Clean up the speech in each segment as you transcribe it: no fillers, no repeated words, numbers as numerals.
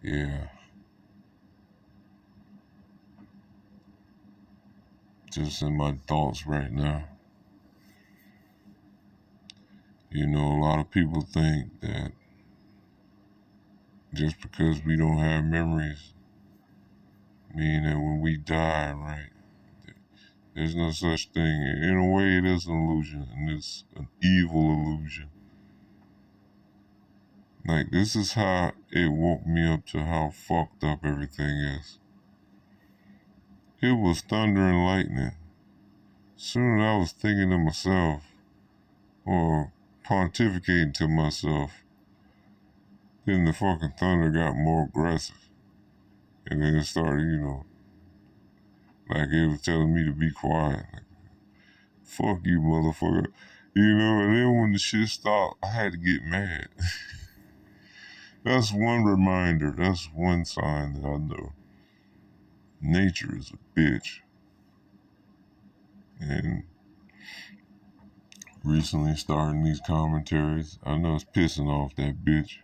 Yeah, just in my thoughts right now. You know, a lot of people think that just because we don't have memories, mean that when we die, right? There's no such thing. In a way, it is an illusion, and it's an evil illusion. Like, this is how it woke me up to how fucked up everything is. It was thunder and lightning. Soon I was thinking to myself, or pontificating to myself, then the fucking thunder got more aggressive. And then it started, like it was telling me to be quiet. Like, fuck you, motherfucker. And then when the shit stopped, I had to get mad. That's one reminder. That's one sign that I know nature is a bitch. And recently starting these commentaries, I know it's pissing off that bitch.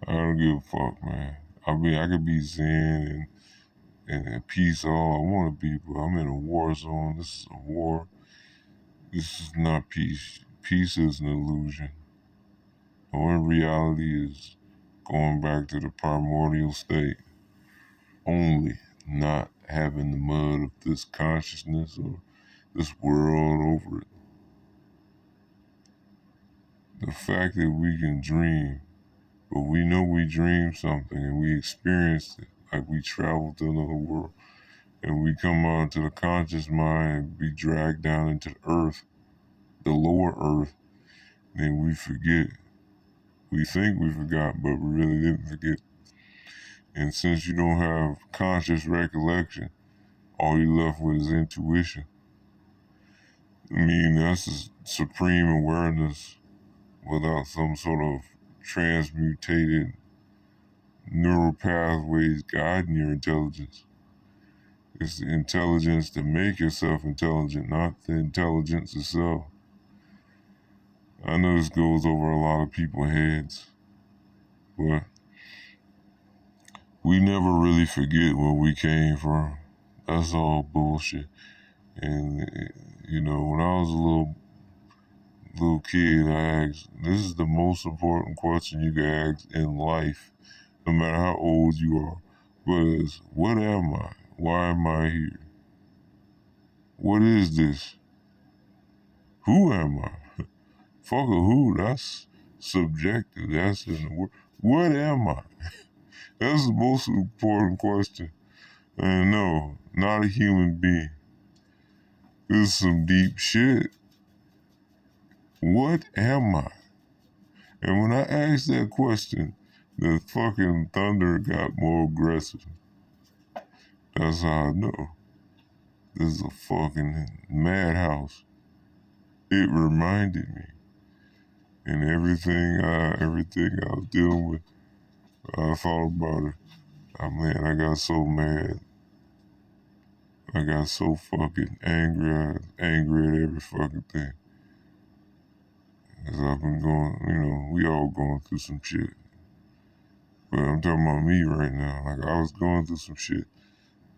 I don't give a fuck, man. I mean, I could be zen and at peace all I want to be, but I'm in a war zone. This is a war. This is not peace. Peace is an illusion. Or in reality is going back to the primordial state. Only not having the mud of this consciousness or this world over it. The fact that we can dream, but we know we dreamed something and we experienced it, like we traveled to another world, and we come out to the conscious mind and be dragged down into the earth, the lower earth, then we forget. We think we forgot, but we really didn't forget. And since you don't have conscious recollection, all you left with is intuition. I mean, that's a supreme awareness without some sort of transmutated neural pathways guiding your intelligence. It's the intelligence to make yourself intelligent, not the intelligence itself. I know this goes over a lot of people's heads, but we never really forget where we came from. That's all bullshit. And when I was a little kid, I asked, this is the most important question you can ask in life, no matter how old you are. But it's, what am I? Why am I here? What is this? Who am I? Fuck a who, that's subjective. That's in the word. What am I? That's the most important question. And no, not a human being. This is some deep shit. What am I? And when I asked that question, the fucking thunder got more aggressive. That's how I know. This is a fucking madhouse. It reminded me. And everything I was dealing with, I thought about it. Oh man, I got so mad. I got so fucking angry. I was angry at every fucking thing. Cause I've been going, we all going through some shit. But I'm talking about me right now. Like, I was going through some shit.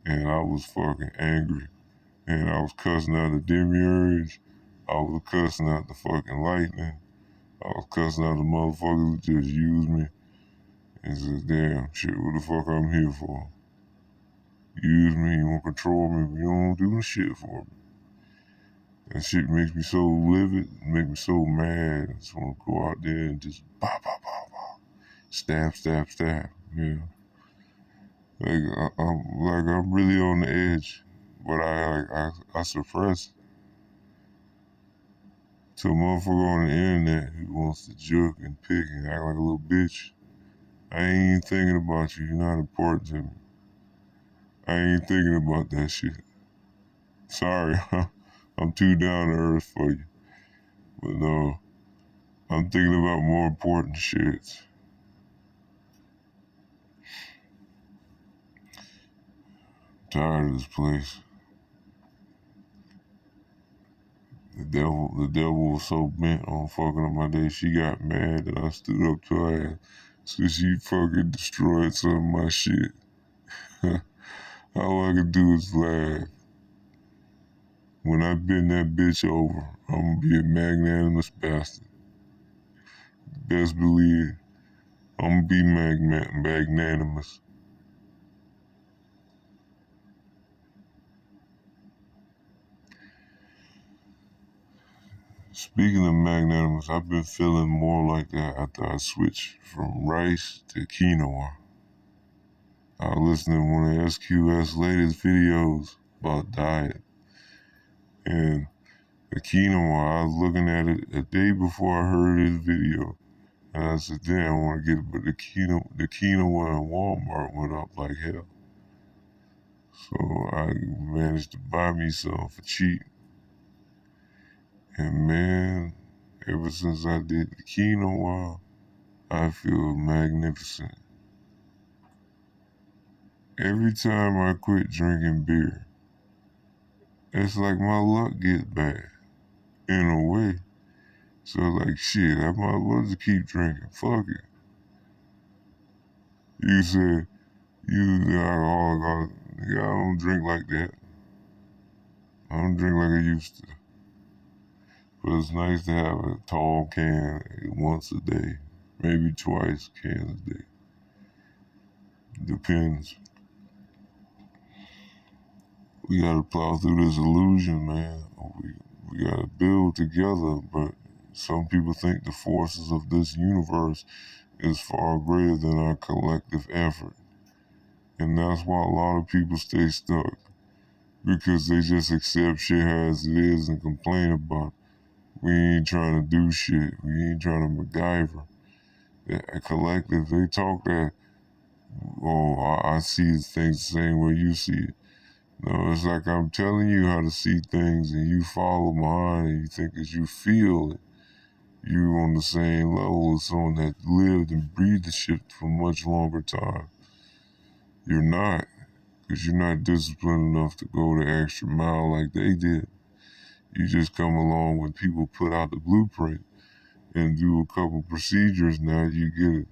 And I was fucking angry. And I was cussing out the demiurge. I was cussing out the fucking lightning. I was cussing out the motherfuckers who just used me. And said, damn, shit, what the fuck I'm here for? Use me, you want to control me, but you don't do the shit for me. That shit makes me so livid, make me so mad. I just want to go out there and just bah, bah, bah, bah. Stab, stab, stab, I'm really on the edge, but I suppress. To a motherfucker on the internet who wants to joke and pick and act like a little bitch. I ain't even thinking about you. You're not important to me. I ain't thinking about that shit. Sorry, I'm too down to earth for you. But no, I'm thinking about more important shit. I'm tired of this place. The devil was so bent on fucking up my day. She got mad that I stood up to her ass So she fucking destroyed some of my shit. All I can do is laugh. When I bend that bitch over, I'm gonna be a magnanimous bastard. Best believe I'm gonna be magnanimous. Speaking of magnanimous, I've been feeling more like that after I switched from rice to quinoa. I was listening to one of SQS latest videos about diet, and the quinoa, I was looking at it a day before I heard his video, and I said, damn, I want to get it, but the quinoa in Walmart went up like hell. So I managed to buy me some for cheap. And man, ever since I did the quinoa, I feel magnificent. Every time I quit drinking beer, it's like my luck gets bad, in a way. So like shit, I might as well just keep drinking. Fuck it. You said you the alcoholic. I don't drink like that. I don't drink like I used to. But it's nice to have a tall can once a day, maybe twice cans a day. Depends. We gotta plow through this illusion, man. We gotta build together, but some people think the forces of this universe is far greater than our collective effort. And that's why a lot of people stay stuck. Because they just accept shit as it is and complain about it. We ain't trying to do shit. We ain't trying to MacGyver. A collective, they talk that, oh, I see things the same way you see it. No, it's like I'm telling you how to see things and you follow behind and you think as you feel it, you on the same level as someone that lived and breathed the shit for much longer time. You're not, because you're not disciplined enough to go the extra mile like they did. You just come along when people put out the blueprint and do a couple procedures, now you get it.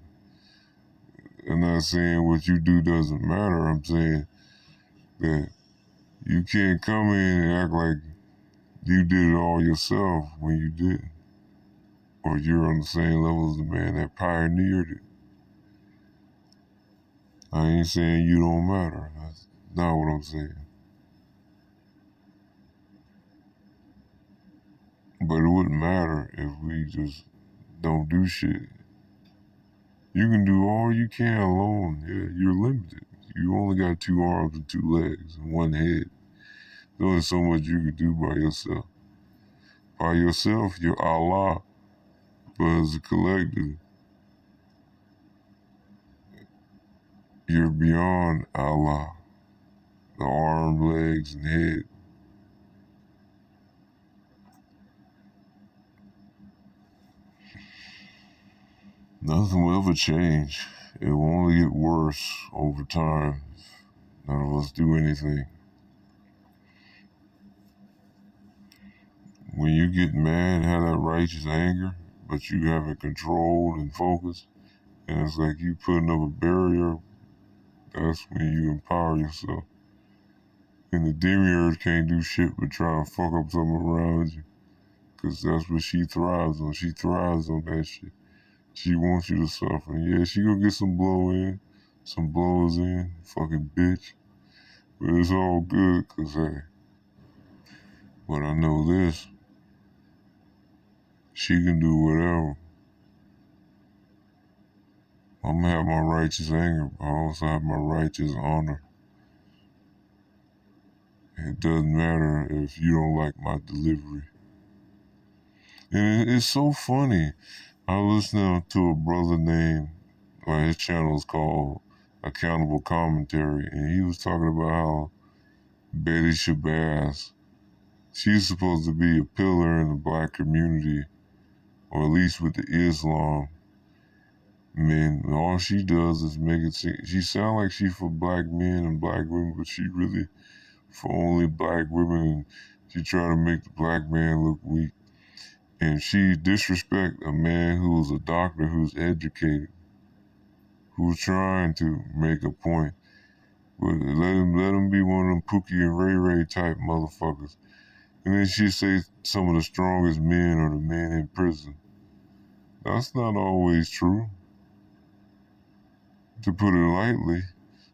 I'm not saying what you do doesn't matter. I'm saying that you can't come in and act like you did it all yourself when you didn't. Or you're on the same level as the man that pioneered it. I ain't saying you don't matter. That's not what I'm saying. But it wouldn't matter if we just don't do shit. You can do all you can alone. Yeah, you're limited. You only got 2 arms and 2 legs and 1 head. There's only so much you can do by yourself. By yourself, you're Allah. But as a collective, you're beyond Allah. The arm, legs, and head. Nothing will ever change. It will only get worse over time. None of us do anything. When you get mad, have that righteous anger, but you have it controlled and focused, and it's like you putting up a barrier, that's when you empower yourself. And the demiurge can't do shit but try to fuck up something around you, because that's what she thrives on. She thrives on that shit. She wants you to suffer. Yeah, she gonna get some blows in, fucking bitch. But it's all good, cause hey, but I know this, she can do whatever. I'm gonna have my righteous anger, but I also have my righteous honor. It doesn't matter if you don't like my delivery. And it's so funny. I was listening to a brother named, well, his channel is called Accountable Commentary, and he was talking about how Betty Shabazz, she's supposed to be a pillar in the black community, or at least with the Islam. Man, all she does is make it seem, she sound like she for black men and black women, but she really for only black women, and she try to make the black man look weak. And she disrespect a man who's a doctor, who's educated. who's trying to make a point. But let him be one of them Pookie and Ray Ray type motherfuckers. And then she say some of the strongest men are the men in prison. That's not always true. To put it lightly,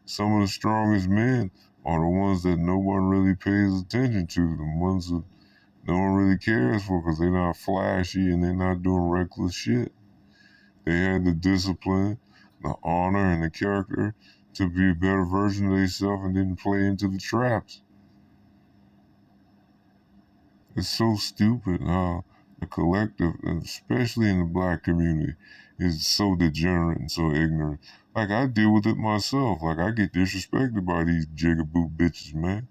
some of the strongest men are the ones that no one really pays attention to, the ones that no one really cares for because they're not flashy and they're not doing reckless shit. They had the discipline, the honor, and the character to be a better version of themselves and didn't play into the traps. It's so stupid how the collective, especially in the black community, is so degenerate and so ignorant. Like, I deal with it myself. Like, I get disrespected by these jigaboo bitches, man.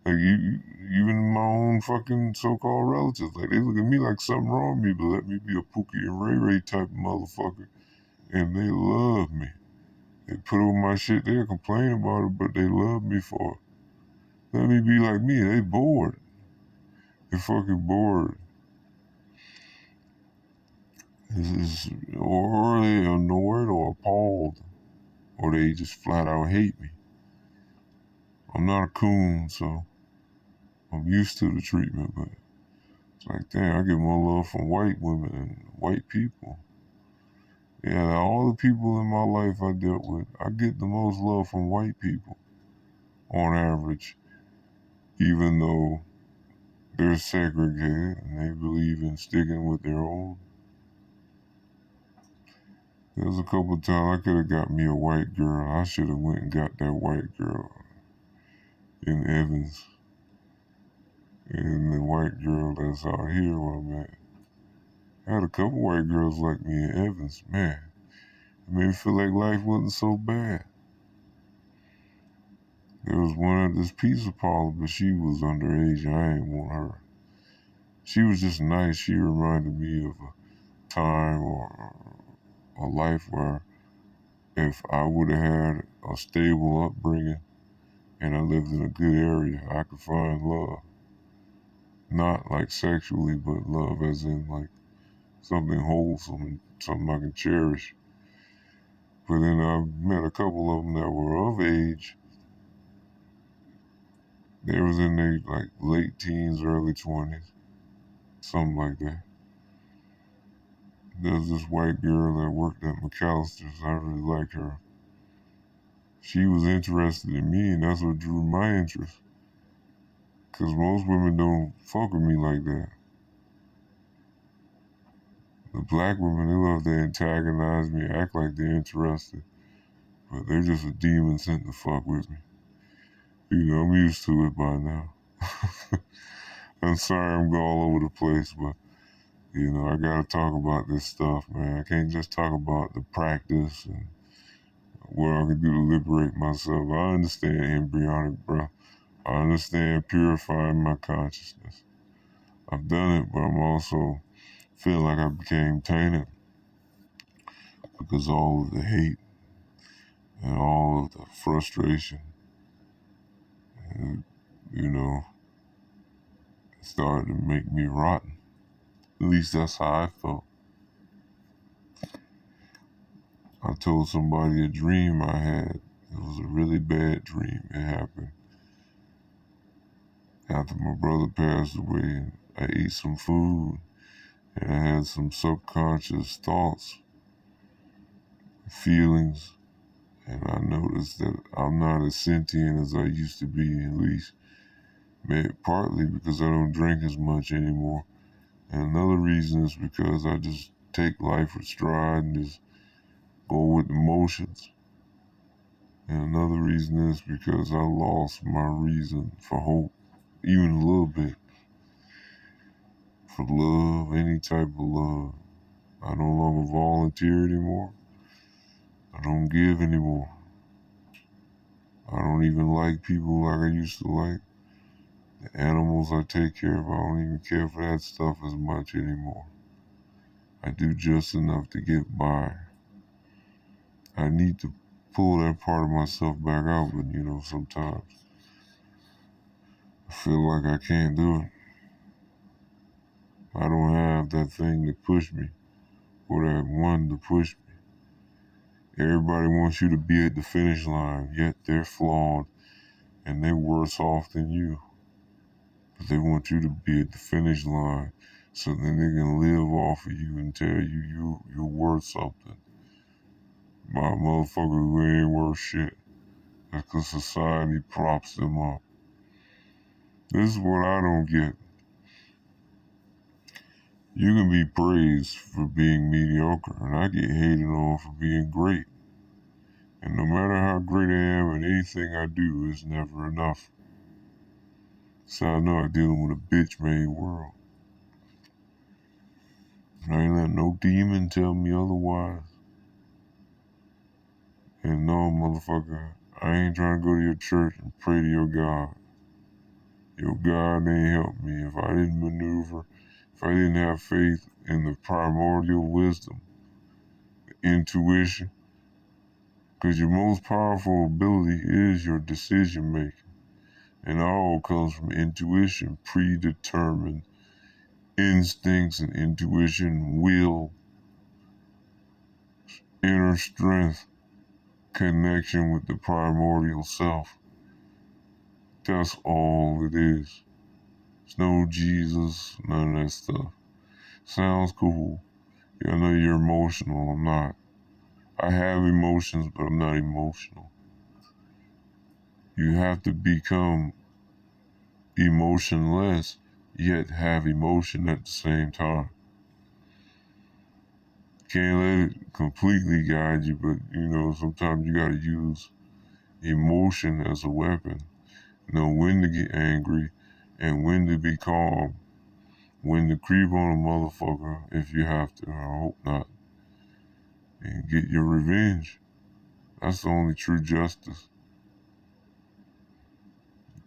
Like, even my own fucking so-called relatives. Like, they look at me like something wrong with me, but let me be a Pookie and Ray Ray type of motherfucker. And they love me. They put over my shit, they'll complain about it, but they love me for it. Let me be like me, they bored. They're fucking bored. Or they annoyed or appalled, or they just flat out hate me. I'm not a coon, so I'm used to the treatment, but it's like, damn, I get more love from white women than white people. Yeah, all the people in my life I dealt with, I get the most love from white people, on average, even though they're segregated and they believe in sticking with their own. There was a couple of times I could have got me a white girl. I should have went and got that white girl in Evans. And the white girl that's out here where I'm at. I had a couple white girls like me in Evans. Man, it made me feel like life wasn't so bad. There was one at this pizza parlor, but she was underage and I ain't want her. She was just nice. She reminded me of a time or a life where if I would have had a stable upbringing and I lived in a good area, I could find love. Not like sexually, but love as in like something wholesome and something I can cherish. But then I met a couple of them that were of age. They was in their like late teens, early 20s, something like that. There's this white girl that worked at McAllister's. I really liked her. She was interested in me, and that's what drew my interest. Because most women don't fuck with me like that. The black women, they love to antagonize me, act like they're interested. But they're just a demon sent to fuck with me. You know, I'm used to it by now. I'm sorry I'm all over the place, but, you know, I gotta talk about this stuff, man. I can't just talk about the practice and what I can do to liberate myself. I understand embryonic breath. I understand purifying my consciousness. I've done it, but I'm also feel like I became tainted because all of the hate and all of the frustration, and, you know, it started to make me rotten. At least that's how I felt. I told somebody a dream I had. It was a really bad dream. It happened after my brother passed away, and I ate some food, and I had some subconscious thoughts, feelings, and I noticed that I'm not as sentient as I used to be, at least. Partly because I don't drink as much anymore. And another reason is because I just take life with stride and just go with the motions. And another reason is because I lost my reason for hope, even a little bit. For love, any type of love. I no longer volunteer anymore. I don't give anymore. I don't even like people like I used to like. The animals I take care of, I don't even care for that stuff as much anymore. I do just enough to get by. I need to pull that part of myself back out, but you know, sometimes I feel like I can't do it. I don't have that thing to push me, or that one to push me. Everybody wants you to be at the finish line, yet they're flawed and they're worse off than you. But they want you to be at the finish line so then they can live off of you and tell you're worth something. My motherfucker who ain't worth shit. That's because society props them up. This is what I don't get. You can be praised for being mediocre, and I get hated on for being great. And no matter how great I am and anything I do is never enough. So I know I'm dealing with a bitch-made world. And I ain't let no demon tell me otherwise. And no, motherfucker, I ain't trying to go to your church and pray to your God. Your God ain't helped me if I didn't maneuver, if I didn't have faith in the primordial wisdom, the intuition. Because your most powerful ability is your decision making. And it all comes from intuition, predetermined instincts and intuition, will, inner strength, connection with the primordial self. That's all it is. There's no Jesus, none of that stuff. Sounds cool. I know you're emotional, I'm not. I have emotions, but I'm not emotional. You have to become emotionless, yet have emotion at the same time. Can't let it completely guide you, but sometimes you gotta use emotion as a weapon. Know when to get angry and when to be calm. When to creep on a motherfucker if you have to, I hope not. And get your revenge. That's the only true justice.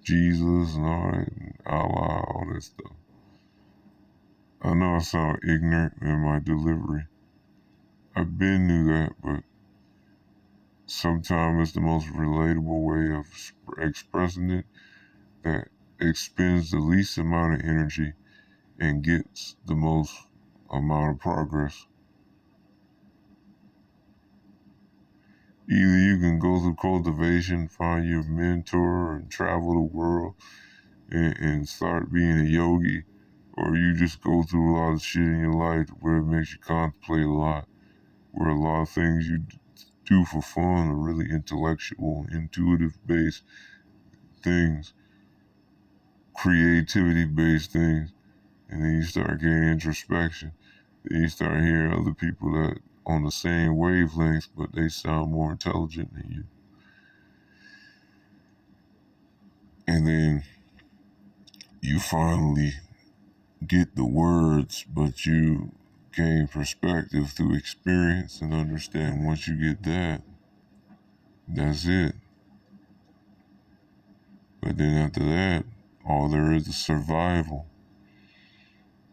Jesus and all that, and Allah, all that stuff. I know I sound ignorant in my delivery. I've been knew that, but sometimes it's the most relatable way of expressing it that expends the least amount of energy and gets the most amount of progress. Either you can go through cultivation, find your mentor, and travel the world and start being a yogi, or you just go through a lot of shit in your life where it makes you contemplate a lot, where a lot of things you do for fun are really intellectual, intuitive-based things, creativity-based things, and then you start getting introspection. Then you start hearing other people that on the same wavelengths, but they sound more intelligent than you. And then you finally get the words, but you gain perspective through experience and understand once you get that, that's it. But then after that, all there is survival.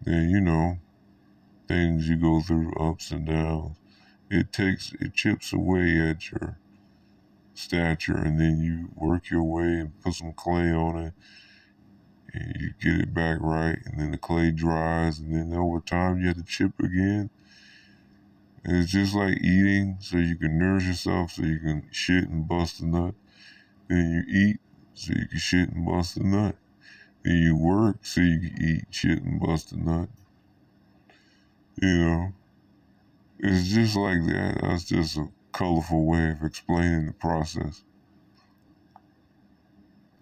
Then, things you go through, ups and downs. It chips away at your stature, and then you work your way and put some clay on it, and you get it back right, and then the clay dries, and then over time you have to chip again. And it's just like eating, so you can nourish yourself, so you can shit and bust a nut. Then you eat, so you can shit and bust a nut. Then you work, so you can eat, shit, and bust a nut. It's just like that. That's just a colorful way of explaining the process.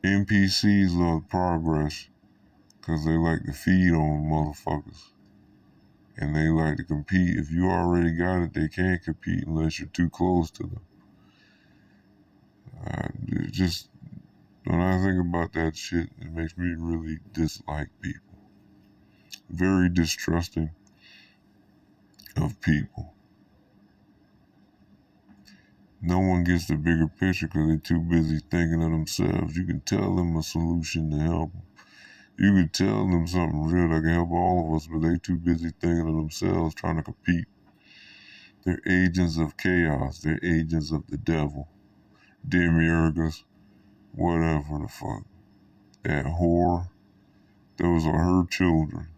NPCs love progress because they like to feed on motherfuckers. And they like to compete. If you already got it, they can't compete unless you're too close to them. Just when I think about that shit, it makes me really dislike people. Very distrusting of people. No one gets the bigger picture because they're too busy thinking of themselves. You can tell them a solution to help them. You can tell them something real that can help all of us, but they're too busy thinking of themselves, trying to compete. They're agents of chaos. They're agents of the devil. Demiurgus, whatever the fuck. That whore, those are her children.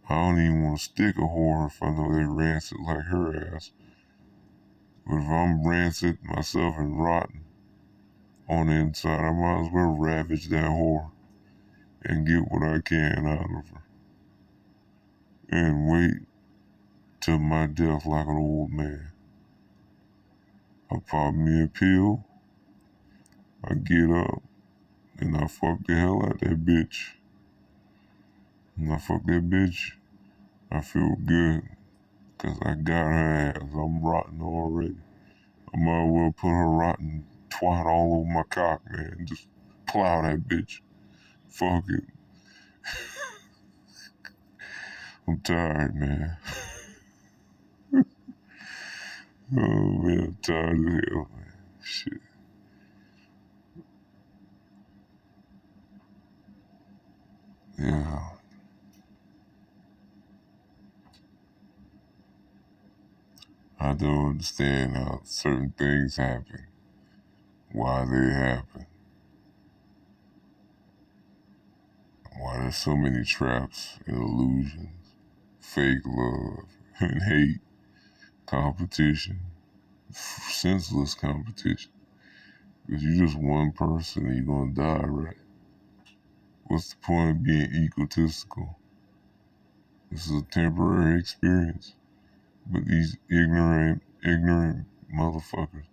I don't even want to stick a whore if I know they rancid like her ass. But if I'm rancid myself and rotten on the inside, I might as well ravage that whore and get what I can out of her. And wait till my death like an old man. I pop me a pill, I get up, and I fuck the hell out that bitch. When I fuck that bitch, I feel good, 'cause I got her ass. I'm rotten already. I might as well put her rotten twat all over my cock, man. Just plow that bitch. Fuck it. I'm tired, man. Oh, man, I'm tired as hell, man. Shit. Yeah. I don't understand how certain things happen, why they happen, why there's so many traps and illusions, fake love and hate, competition, senseless competition. Because you're just one person and you're going to die, right? What's the point of being egotistical? This is a temporary experience. But these ignorant motherfuckers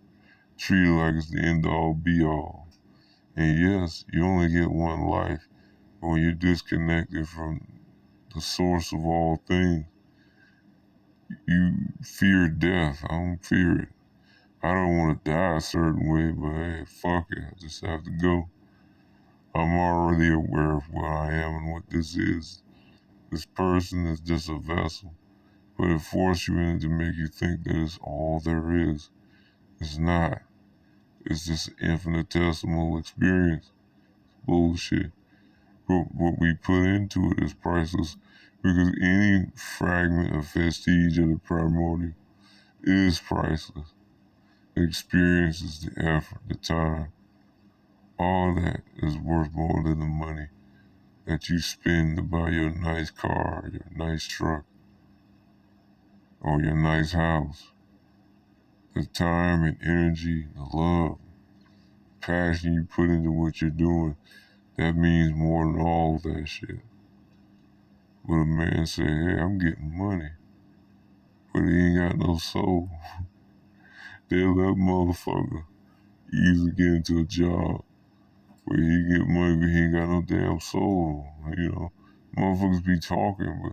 treat it like it's the end all be all. And yes, you only get one life. But when you're disconnected from the source of all things, you fear death. I don't fear it. I don't want to die a certain way, but hey, fuck it. I just have to go. I'm already aware of what I am and what this is. This person is just a vessel. But it forces you in to make you think that it's all there is. It's not. It's just infinitesimal experience. Bullshit. But what we put into it is priceless, because any fragment of vestige of the primordial is priceless. The experiences, the effort, the time, all that is worth more than the money that you spend to buy your nice car, your nice truck, or your nice house. The time and energy, the love, passion you put into what you're doing, that means more than all of that shit. But a man say, hey, I'm getting money, but he ain't got no soul. They'll let motherfucker easily get into a job where he get money, but he ain't got no damn soul. You know, motherfuckers be talking, but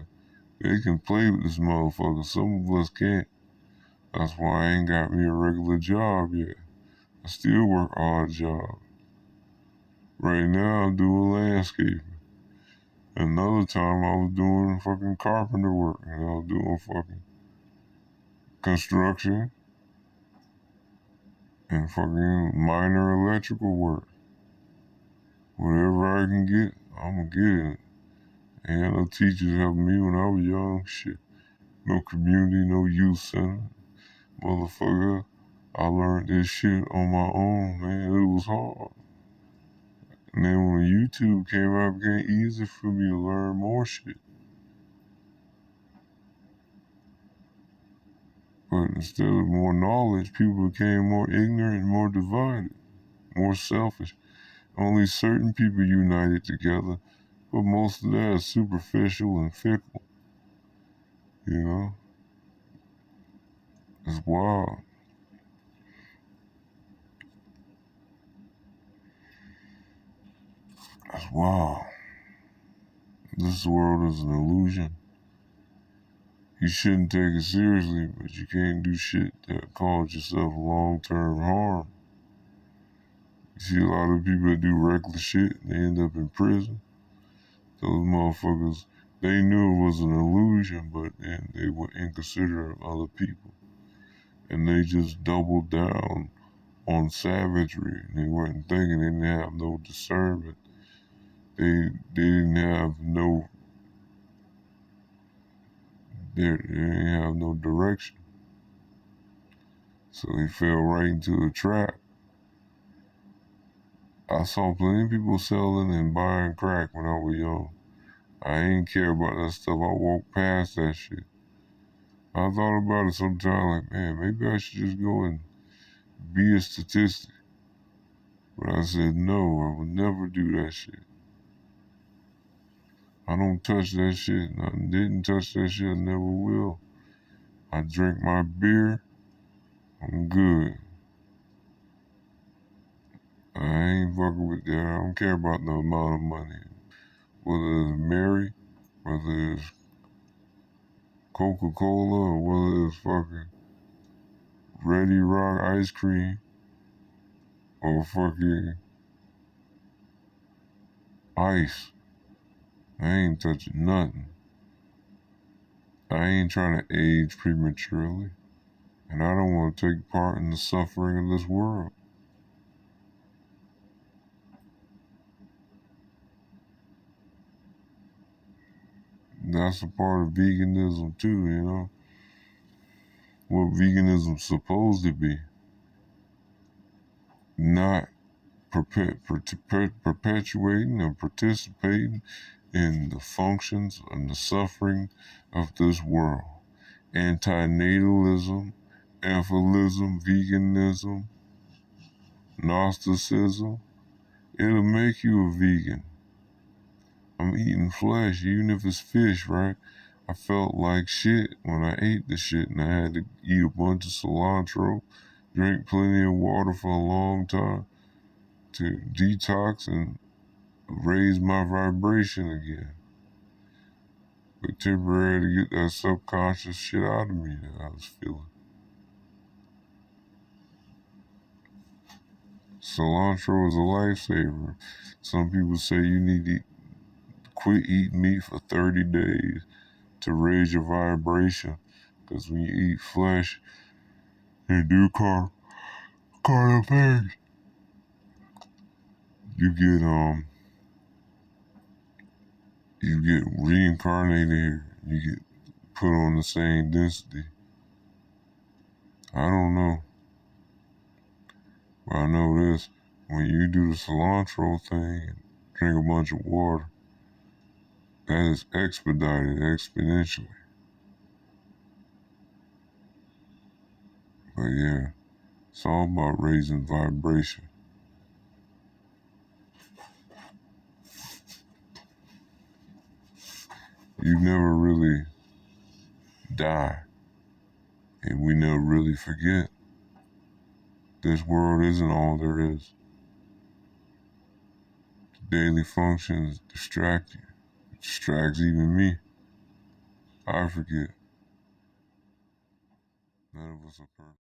they can play with this motherfucker. Some of us can't. That's why I ain't got me a regular job yet. I still work odd jobs. Right now, I'm doing landscaping. Another time, I was doing fucking carpenter work, and I was doing fucking construction and fucking minor electrical work. Whatever I can get, I'm gonna get it. And no teachers helping me when I was young. Shit. No community, no youth center. Motherfucker, I learned this shit on my own, man. It was hard. And then when YouTube came out, it became easy for me to learn more shit. But instead of more knowledge, people became more ignorant and more divided, more selfish. Only certain people united together, but most of that is superficial and fickle. You know? It's wild. It's wild. This world is an illusion. You shouldn't take it seriously, but you can't do shit that cause yourself long-term harm. You see a lot of people that do reckless shit, and they end up in prison. Those motherfuckers, they knew it was an illusion, but then they were inconsiderate of other people. And they just doubled down on savagery. They weren't thinking, they didn't have no discernment. They didn't have no, they didn't have no direction. So they fell right into a trap. I saw plenty of people selling and buying crack when I was young. I ain't care about that stuff. I walked past that shit. I thought about it sometime, like, man, maybe I should just go and be a statistic. But I said, no, I would never do that shit. I don't touch that shit. I didn't touch that shit. I never will. I drink my beer. I'm good. I ain't fucking with that. I don't care about the amount of money. Whether it's Mary, whether it's Coca-Cola, or whether it's fucking Ready Rock ice cream, or fucking ice. I ain't touching nothing. I ain't trying to age prematurely. And I don't want to take part in the suffering of this world. That's a part of veganism too, you know? What veganism's supposed to be. Not perpetuating or participating in the functions and the suffering of this world. Antinatalism, infilism, veganism, Gnosticism, it'll make you a vegan. I'm eating flesh, even if it's fish, right? I felt like shit when I ate the shit, and I had to eat a bunch of cilantro, drink plenty of water for a long time to detox and raise my vibration again. But temporarily to get that subconscious shit out of me that I was feeling. Cilantro is a lifesaver. Some people say you need to quit eating meat for 30 days to raise your vibration. Because when you eat flesh and do carnivore, you get reincarnated here. You get put on the same density. I don't know. But I know this. When you do the cilantro thing and drink a bunch of water, that is expedited exponentially. But yeah, it's all about raising vibration. You never really die, and we never really forget. This world isn't all there is. The daily functions distract you. It distracts even me. I forget. None of us are perfect.